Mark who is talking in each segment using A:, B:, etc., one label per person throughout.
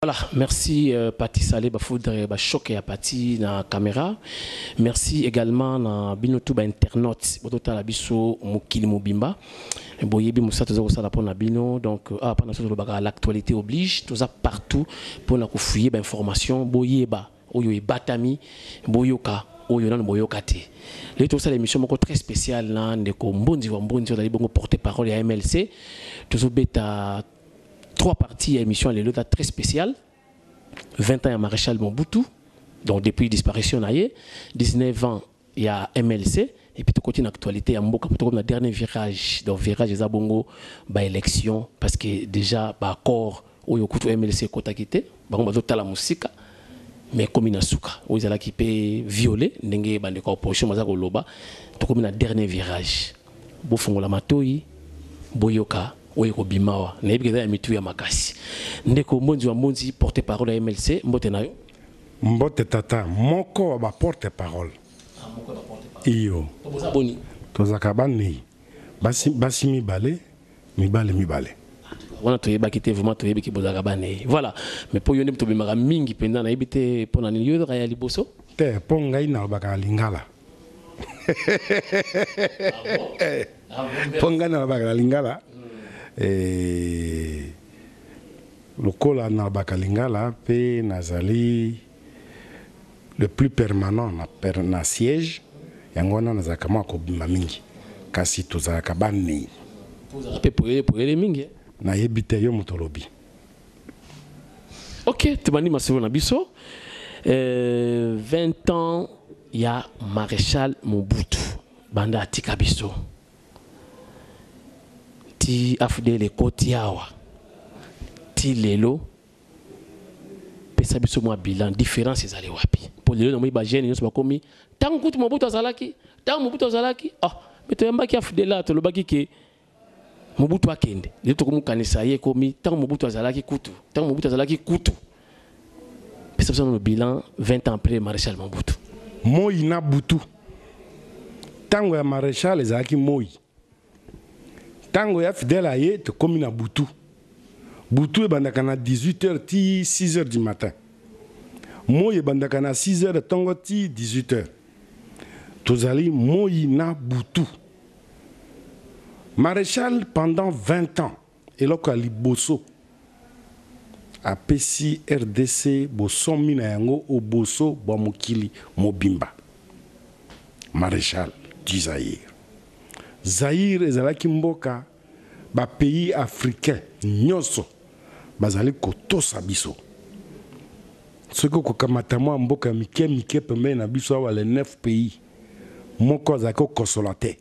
A: Voilà, merci Pati Salé, Bafoudre, Choqué à Pati na caméra. Merci également na binotu ba internaute, botota la biso mukili mobimba. Boyebi musa toza kosala pona bino donc pendant ce temps l'actualité oblige, toza partout pour na kufouiller ba information boyeba oyo ebatami boyoka oyo nan boyoka te. Les tout ça l'émission moko très spéciale là ndeko Mbondi wa Mbondi on a bongo porte-parole à MLC. Tozo beta trois parties à l'émission, elle est très spéciale. 20 ans, il y a Maréchal Mobutu, donc depuis disparition, 19 ans, il y a MLC, et puis tout côté d'actualité, il y a Mboka, pour le dernier virage, donc virage des Abongo, élection, parce que déjà, accord, où il y a MLC côté quitté, il y a la musique, mais comme il y a souka, où il y a qui peut violer, il y a des oppositions, il y a le dernier virage. Bofongo la matoi, boyoka. Oui, Bimawa, Nebida et Mitu Yamakasi. Ndeko Mbondi wa Mbondi, porte-parole à MLC, Mbote Nayo.
B: Mbote Tata, Moko va porte-parole. Iyo. Tozakabani. Basi mi bale.
A: On a trouvé bakité vraiment trouvé qui bozakabane. Voilà. Mais pour yone to bimara mingi pendant na ibite pour na niyo ya liboso.
B: Te ponga ina baka lingala. Ponga na baka lingala. Lokola na bakalingala pe nazali le plus permanent na siège yangona nazaka mako bima mingi kasi tozaka banni
A: pe pour les mingi
B: na yebite yo motolobi.
A: OK, tebani masolo na biso 20 ans ya Maréchal Mobutu banda atika biso ti afudele koti yawa ti lelo pesa biso mwa bilan différence ezali wapi pour lelo na moi ba jeune nyonso bakomi tangu kutu Mobutu azalaki mais to yambaki afudela to lobaki ke Mobutu akende lelo to komukanisa ye komi tangu Mobutu azalaki kutu pesa biso no bilan 20 ans après Maréchal Mobutu
B: moi na butu tangu ya Maréchal ezalaki moi tango ya fidèle aye te komi na butu butu ebandaka na 18h ti 6h du matin moi ebandaka na 6h tongo ti 18h tozali moi na butu Maréchal pendant 20 ans eloko ali boso apesi RDC bosomi na yango o boso bwa mokili mobimba Maréchal du Zaïre ezalaki mboka ba pays africain nyonso bazali kotosa biso soko kokamata mwa mboka mike pembe na biso awa les 9 pays moko azali kokosola te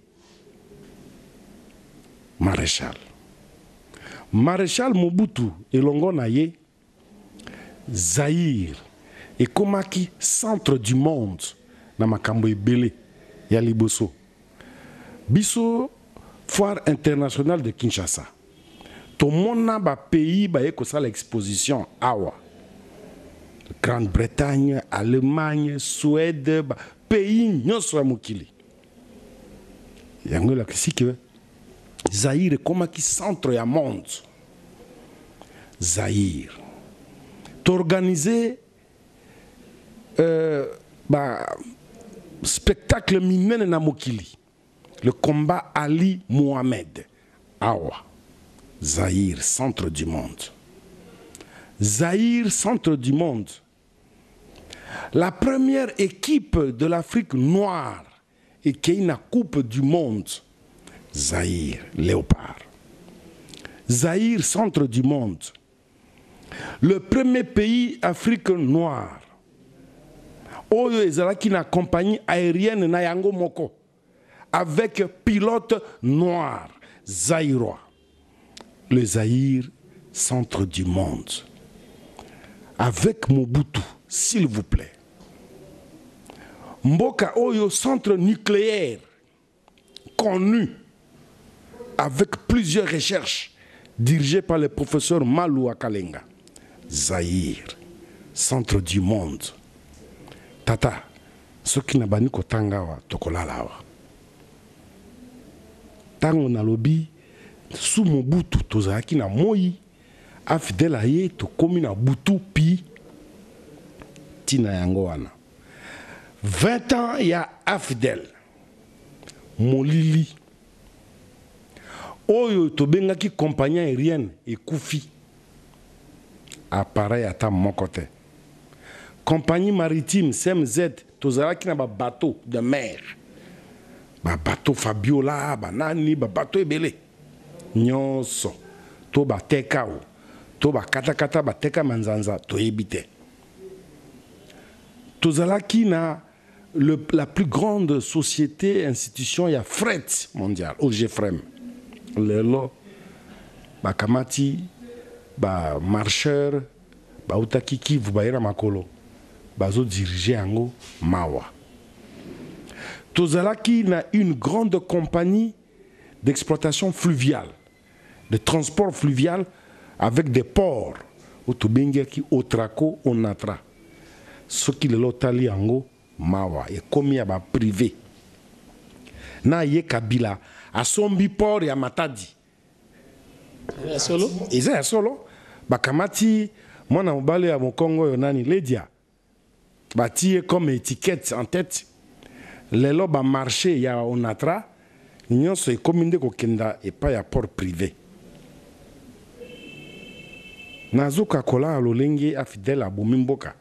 B: Maréchal Mobutu elongo na ye Zaïre ekomaki centre du monde na makambo ebele ya liboso biso foire internationale de Kinshasa. Tout le monde ba pays ba ekosala exposition awa. Grande-Bretagne, Allemagne, Suède, pays nyonso ya mokili. Yango la que Zaïre comme qui centre ya monde. Zaïre. T'organiser spectacle minene na mokili. Le combat Ali Mohamed. Awa. Zaïre, centre du monde. Zaïre, centre du monde. La première équipe de l'Afrique noire et qui a une coupe du monde. Zaïre, Léopard. Zaïre, centre du monde. Le premier pays Afrique noire. Oyo ezalaki na compagnie aérienne na yango moko. Avec pilote noir, Zaïrois. Le Zaïre, centre du monde. Avec Mobutu, s'il vous plaît. Mboka Oyo, centre nucléaire, connu, avec plusieurs recherches, dirigées par le professeur Malou Akalenga. Zaïre, centre du monde. Tata, ce qui n'a pas ni kotangawa, tokolalawa. Tango na lobi sous Mobutu tozalaki na moi afidèle aye to komi na butu pi tina yango wana 20 ans ya afidèle molili oyo to bengaki compagnie aérienne ekufi appareil ata moko te compagnie maritime CMZ tozalaki na ba bateau de mer ba bateau Fabiola ba nani ba bateau ebele nyonso to ba tekao to ba katakata ba teka manzanza to ebite tozalaki na la plus grande société institution ya fret mondial OGFREM lelo ba kamati ba marcheur ba utaki Kivu ba ira makolo bazo diriger yango mawa tozalaki na une grande compagnie d'exploitation fluviale de transport fluvial avec des ports où tobengaki Otraco Onatra soki lelo tali yango mawa ekomi ya ba privé na ye Kabila asombi port ya Matadi
A: solo
B: eza ya solo bakamati mwana mobali ya mokongo yo nani Ledia batie comme étiquette en tête lelo ba marché ya Onatra nyonso ekomi nde kokenda epa ya port privé nazoka kola lolenge afidèle abomi mboka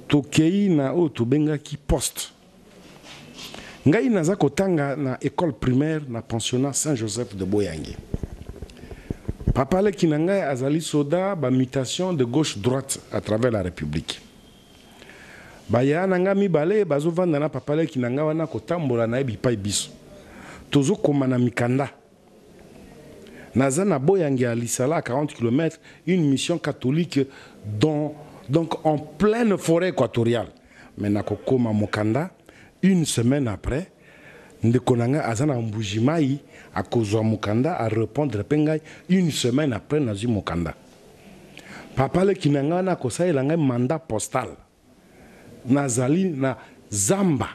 B: tokei na oyo tobengaki poste ngai naza kotanga na école primaire na pensionnat Saint-Joseph de Boyangi papa leki na ngai azali soda ba mutation de gauche droite à travers la République baya na nga mibale bazovanda na papa leki na ngai wana kotambola na yebi pai biso tozokoma na mikanda naza na Boyangi à Lisala à 40 km une mission catholique donc en pleine forêt équatoriale mais na kokoma mokanda une semaine après ndeko na nga aza na Mbujimai akozwa mokanda à répondre pengai une semaine après nazwi mokanda papa leki na nga na kosalela ngai mandat postal nazali na zamba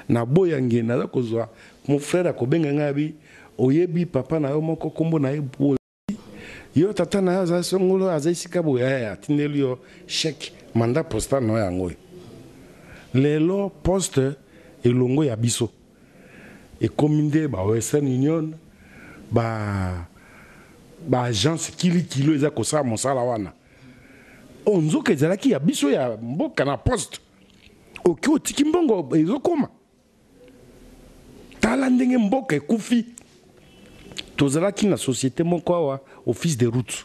B: na Boyangi naza kozwa mon frère akobenga ngai bi oyebi papa na yo moko kombo na ye yo tata na yo aza songolo aza isika boya atindeli yo chèque mandat postal na yango lelo poste elongo ya biso ekomi nde ba Western Union ba agence kilo eza kosala mosala wana onzoka ezalaki ya biso ya mboka na poste oki otiki mbongo ezokoma tala ndenge mboka ekufi tozalaki na société moko awa office de route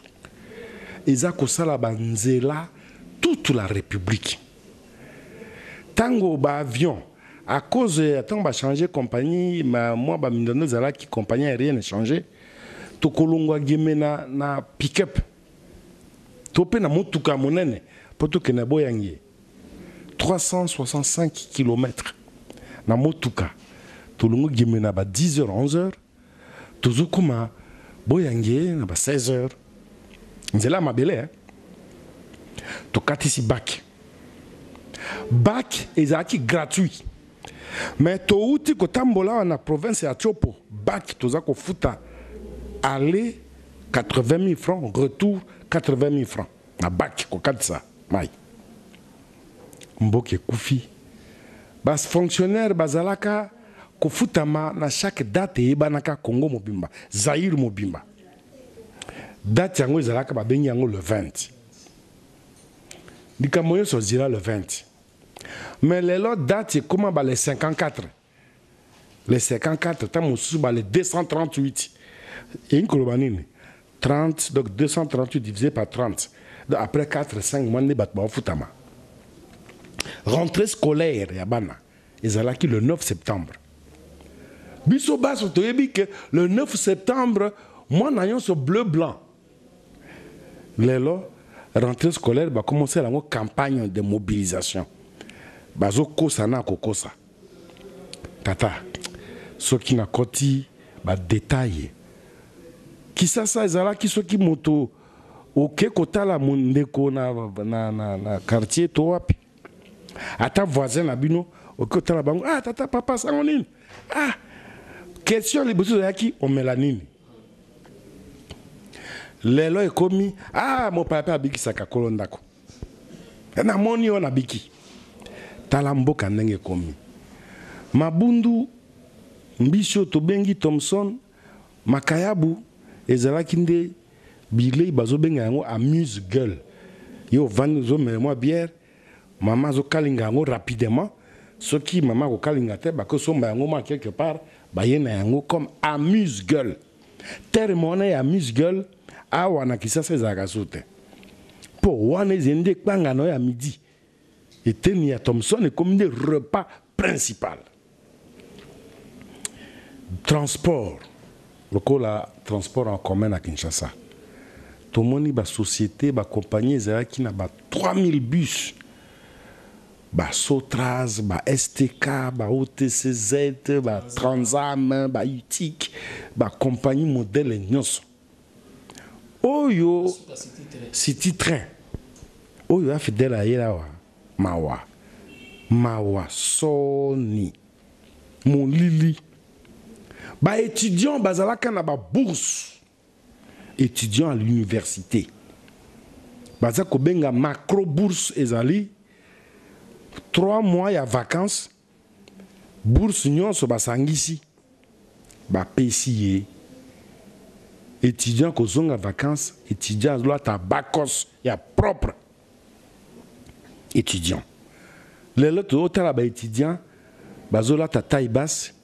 B: eza kosala banzela toute la République tango ba avion à cause tant ba changer compagnie moi ba mindono zalaki compagnie aérienne changer to kolongwa gemena na pick-up topé na motuka monene poto ke na Boyangi 365 km na motuka tolongo gemena ba 10h 11h tozokuma Boyangi na ba 16h nzela mabele to katisi bac ezaki gratuit mais to uti kotambola na province ya Chopo bac toza ko futa aller 80 000 francs retour 80 000 francs na bac ko katisa mai mboke kufi bas fonctionnaire bazalaka ko futama na chaque date ebanaka Congo mobimba Zaïre mobimba date yango ezalaka babengi yango le 20 dikamoyo so zira le 20 mais les autres dates c'est comment les 54 les 54 tant mosusu les 238 et une colobanine 30 donc 238 divisé par 30 donc après 4-5 mois ne batba futama rentrée scolaire ya bana ezalaki le 9 septembre biso baso toyebi que le 9 septembre moi n'ayons ce bleu blanc lelo rentrée scolaire va commencer la campagne de mobilisation bazo kosa na kokosa tata soki na koti ba détail kisasa ezalaki soki moto oke kotala mondeko na quartier to wapi ata voisin na bino oke kotala bango tata papa sango nini question liboso yaki omela nini lelo ekomi ah mon papa abiki saka kolondako na moni on abiki tala mboka ndenge ekomi mabundu mbisho tobengi Thomson makayabu ezalaki nde bilei bazobenga yango amuse gueule yo vandi zo memo bière maman zo kalinga yango rapidement soki maman ko kalinga te ba ko somba yango ma quelque part ba yena yango comme amuse gueule terme on est amuse gueule awa na kisasa ezalaka sote po wana ezende kpanga no ya midi eteni ya Thomson comme des repas principal transport lokola transport en commun à Kinshasa tomoni ba société ba compagnie ezalaki na ba 3000 bus ba Sotraz ba STK ba OTCZ ba Transam ba UTIC ba compagnie modèle nyonso oyo City Train oyo afidèle ayela wa mawa Sony Molili ba étudiants bazalaka na ba bourse étudiants à l'université bazako benga macro bourse ezali 3 mois ya vacances bourse nyonso basangisi ba pesiye étudiant kozonga vacances étudiant doit ta bacos ya propre étudiant lelo to tala ba étudiant bazola ta taille basse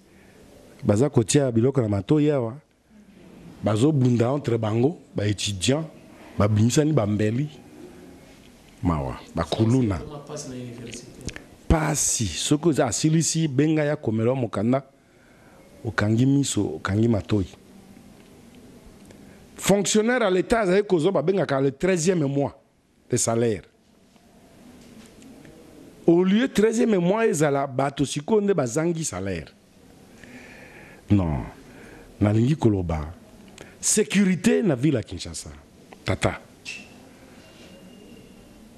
B: baza kotia biloko na mato yawa bazo bunda entre bango ba étudiant ba bimisani ba mbeli mawa ba kuluna pasi soko za silisi benga ya komelo mokanda okangi miso okangi matoi fonctionnaire à l'état za kozo ba benga ka le 13e mois de salaire au lieu 13e mois ezala bato sikonde bazangi salaire. Non, nalingi koloba sécurité na ville à Kinshasa tata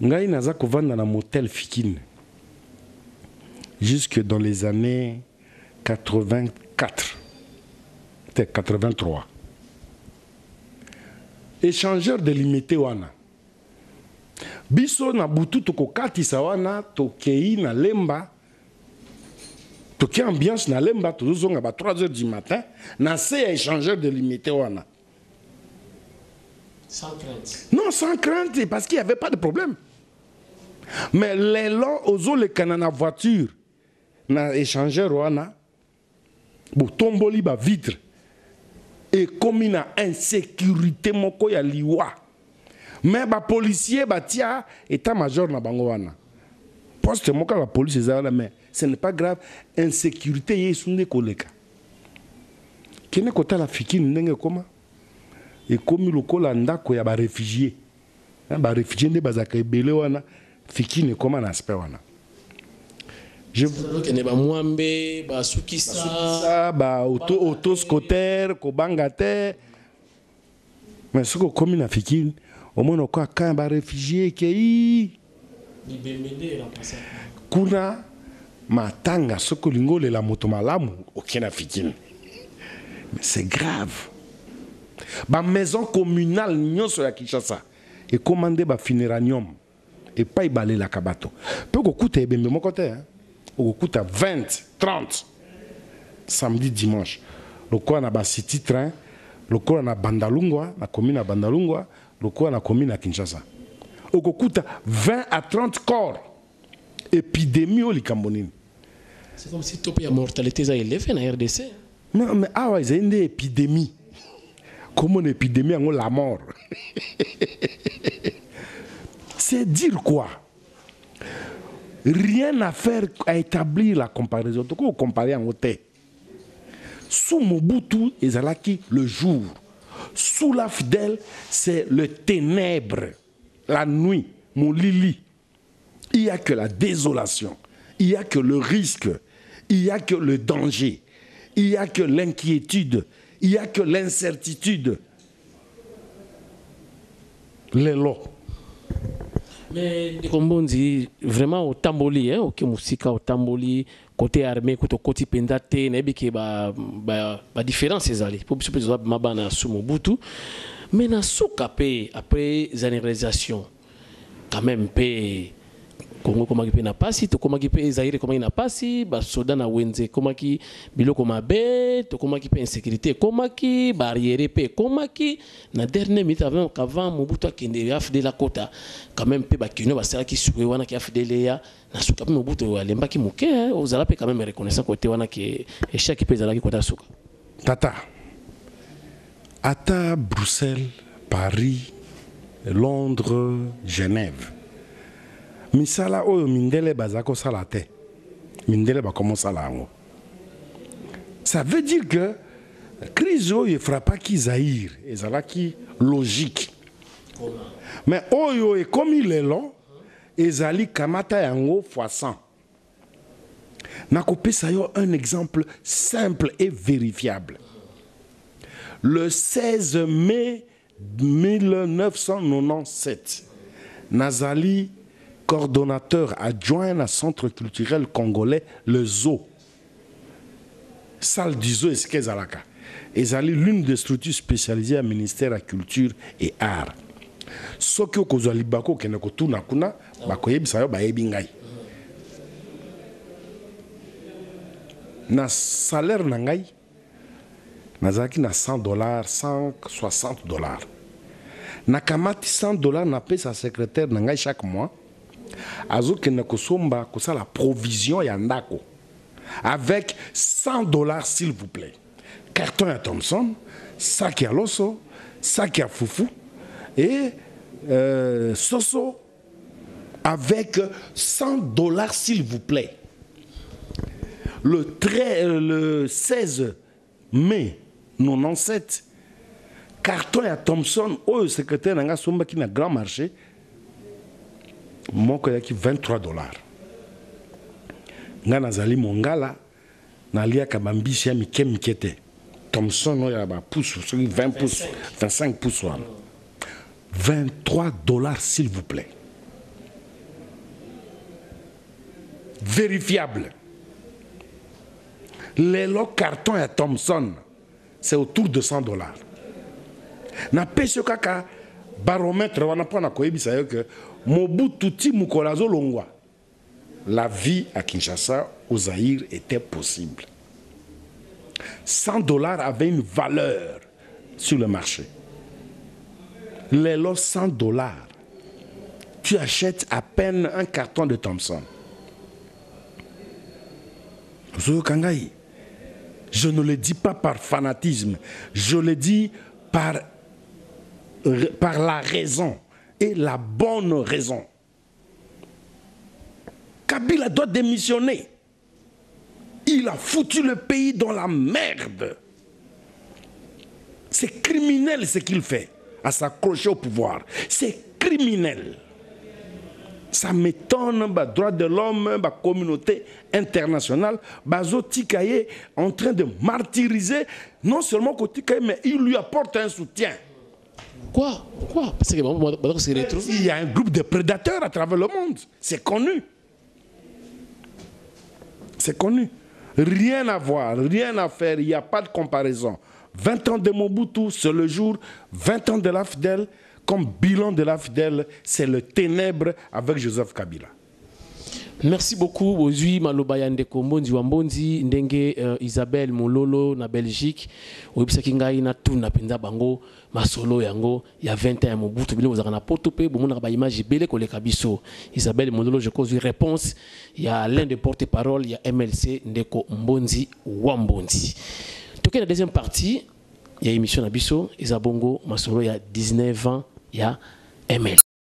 B: ngai naza kovanda na motel Fikine jusque dans les années 84 peut-être 83 échangeur de limité wana biso na butu tokokatisa wana tokei na lemba toki ambiance na lemba tozonga ba 3h du matin na se échangeur de limité wana
A: sans crainte.
B: Non, sans crainte parce qu'il n'y avait pas de problème. Mais l'élan aux les canana voiture na échangeur wana bo tomboli ba vitre et comme na insécurité moko ya liwa mais ba policier ba tia état major na bango wana poste moka la police ezala mais ce n'est pas grave insécurité yesunde koleka kene kota la Fikine ndenge koma et comme lokola ndako ya ba réfugié ba réfugié nde bazaka ebele wana Fikine koma na aspect wana je
A: que ne ba mwambe ba sukisa
B: ba auto scooter ko bangate mais ce ko komi na Fikine au moins ko ka ba réfugié kei
A: ni bemende la passa
B: kuna matanga soko lingole la moto malamu okena Fikine c'est grave ba maison communale nyonso ya Kinshasa et commandé ba funéranium et pas ibalé la kabato peut ko kuta ebembe moko te hein ko kuta 20 30 samedi dimanche lokwa na ba city train lokwa na Bandalungwa na commune na Bandalungwa lokwa na commune na Kinshasa ko kuta 20 à 30 corps épidémie au Likambonini.
A: C'est comme si la mortalité est élevée dans la RDC.
B: Mais ah ouais, c'est une épidémie. Comment une épidémie en la mort? C'est dire quoi? Rien à faire à établir la comparaison. Donc on compare en hauteur. Sous Mobutu ezalaki le jour. Sous la fidèle, c'est le ténèbre, la nuit, mon lili. Il n'y a que la désolation, il n'y a que le risque, il n'y a que le danger, il n'y a que l'inquiétude, il n'y a que l'incertitude. Les lots.
A: Mais comme on dit, vraiment au Tamboli, hein, au Musika, au Tamboli, côté armé, côté pendate, n'ebi que ba différence c'est allé. Pour que ma bana sous Mobutu, Mais na souka pe après les réalisations quand même pe Congo comment qui na pasi to comment qui pe Zaire comment na pasi ba soda na wenze comment qui biloko mabe to comment qui pe insécurité comment qui barrière pe comment qui na dernier minute avant Mobutu akende afde la kota quand même pe ba kino ba sala ki suwe wana ki afdele ya na souka pe Mobutu alemba ki muke ozala pe quand même reconnaissant côté wana ki échec pe zala ki kota souka
B: tata ata Bruxelles, Paris, Londres, Genève. Misala oyo mindele bazako salate. Mindele ba commence à lango. Ça veut dire que crise oyo frappa ki Zaïre, ezalaki logique. Mais oyo e comme il est long, ezali kamata yango fois 100. Nakopesa yo un exemple simple et vérifiable. Le 16 mai 1997, Nazali, coordonnateur adjoint à Centre culturel congolais, le ZO, salle du ZO Eskezalaka, Nazali l'une des structures spécialisées au ministère de la Culture et Art. Sokyo kozali bako keneko tuna kuna bakoyebisa yo bayebi ngai. Na salaire na ngai nazaki na $100, $160. Nakamati $100 na paie sa secrétaire na ngai chaque mois. Azo kena kosomba kosa la provision ya ndako. Avec $100 s'il vous plaît. Carton à Thompson, sac à Loso, sac à Foufou et Soso avec $100 s'il vous plaît. Le 16 mai 97, carton à Thompson, au secrétaire n'a somba qui n'a grand marché, mon collègue qui $23. Nga nazali mongala, nalia kabambishi ya mike mikete. Thompson no ya ba pouce, 20 pouces, 25 pouces. $23 s'il vous plaît. Vérifiable. Les lots carton à Thompson, c'est autour de $100. Na pesio kaka baromètre wana pona koyebisa yo que Mobutu ti mukolazo longwa. La vie à Kinshasa, au Zaïre, était possible. $100 avaient une valeur sur le marché. Les lots $100, tu achètes à peine un carton de Thompson. Je ne le dis pas par fanatisme, je le dis par la raison et la bonne raison. Kabila doit démissionner. Il a foutu le pays dans la merde. C'est criminel ce qu'il fait à s'accrocher au pouvoir. C'est criminel. Ça m'étonne, droit de l'homme, communauté internationale, Tikaye en train de martyriser, non seulement Tikaye, mais il lui apporte un soutien.
A: Quoi? Parce que
B: il y a un groupe de prédateurs à travers le monde. C'est connu. C'est connu. Rien à voir, rien à faire, il n'y a pas de comparaison. 20 ans de Mobutu, c'est le jour, 20 ans de l'AFDEL, comme bilan de l'AFDEL, c'est le ténèbre avec Joseph Kabila.
A: Merci beaucoup, Ozui Malobaya Ndeko Mbondi Wambondi, Ndenge Isabelle Mololo na Belgique, Oibisaki ngai na tuna penza bango, masolo yango, il y a 20 ans à Mobutu, bile ozaka na potope, bomona ba image bele koleka biso. Isabelle Mololo, je cause une réponse, il y a l'un des porte-parole, il y a MLC Ndeko Mbondi Wambondi. Donc la deuxième partie, il y a émission na biso, Isabongo, masolo il y a 19 ans, il y a MLC.